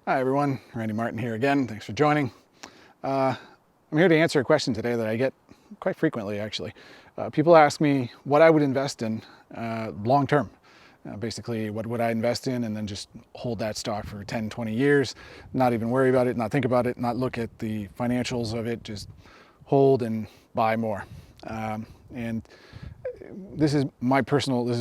Hi everyone, Randy Martin here again. Thanks for joining. I'm here to answer a question today that I get quite frequently actually. People ask me what I would invest in long term. Basically, what would I invest in and then just hold that stock for 10, 20 years, not even worry about it, not think about it, not look at the financials of it, just hold and buy more. And this is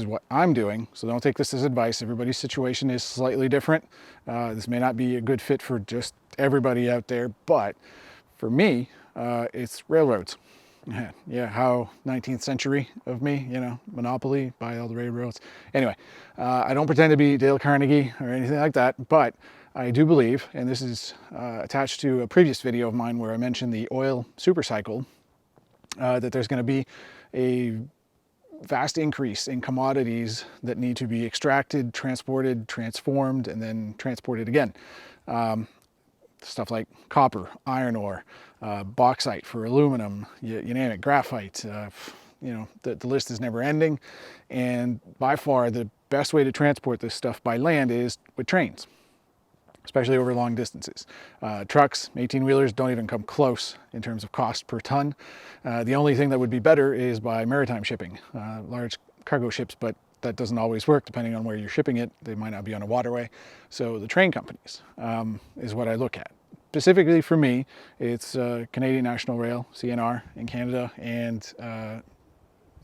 what I'm doing, so don't take this as advice. Everybody's situation is slightly different. This may not be a good fit for just everybody out there, but for me, it's railroads. Yeah, how 19th century of me, monopoly, buy all the railroads. Anyway, I don't pretend to be Dale Carnegie or anything like that, but I do believe, and this is attached to a previous video of mine where I mentioned the oil super cycle, that there's going to be a vast increase in commodities that need to be extracted, transported, transformed, and then transported again. Stuff like copper, iron ore, bauxite for aluminum, you name it, graphite, the list is never ending. And by far the best way to transport this stuff by land is with trains, especially over long distances. Trucks, 18-wheelers don't even come close in terms of cost per ton. The only thing that would be better is by maritime shipping, large cargo ships, but that doesn't always work depending on where you're shipping it. They might not be on a waterway. So the train companies is what I look at. Specifically for me, it's Canadian National Rail, CNR in Canada, and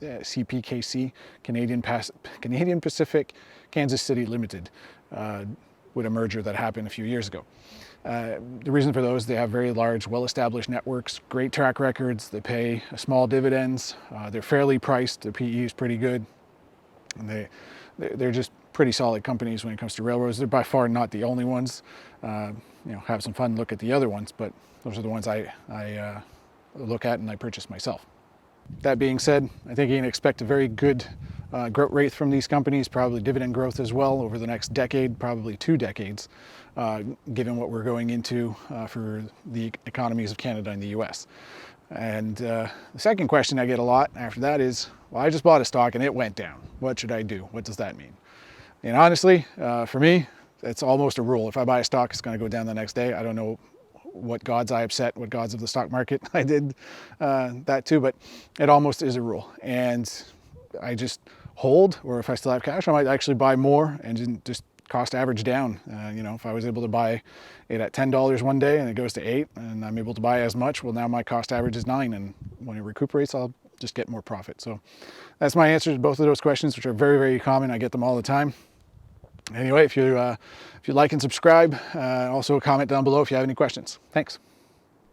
CPKC, Canadian Pacific Kansas City Limited, with a merger that happened a few years ago. The reason for those, they have very large, well-established networks, great track records, they pay small dividends, they're fairly priced, their PE is pretty good, and they're just pretty solid companies when it comes to railroads. They're by far not the only ones. Have some fun, look at the other ones, but those are the ones I look at and I purchase myself. That being said, I think you can expect a very good growth rate from these companies, probably dividend growth as well over the next decade, probably 2 decades, given what we're going into for the economies of Canada and the US. And the second question I get a lot after that is, well, I just bought a stock and it went down. What should I do? What does that mean? And honestly, for me, it's almost a rule. If I buy a stock, it's going to go down the next day. I don't know what gods I upset, what gods of the stock market I did that to, but it almost is a rule. And I just hold, or if I still have cash, I might actually buy more and just cost average down. If I was able to buy it at $10 one day and it goes to 8 and I'm able to buy as much, well, now my cost average is 9, and when it recuperates, I'll just get more profit. So that's my answer to both of those questions, which are very, very common. I get them all the time. Anyway, if you like and subscribe, also comment down below if you have any questions. Thanks.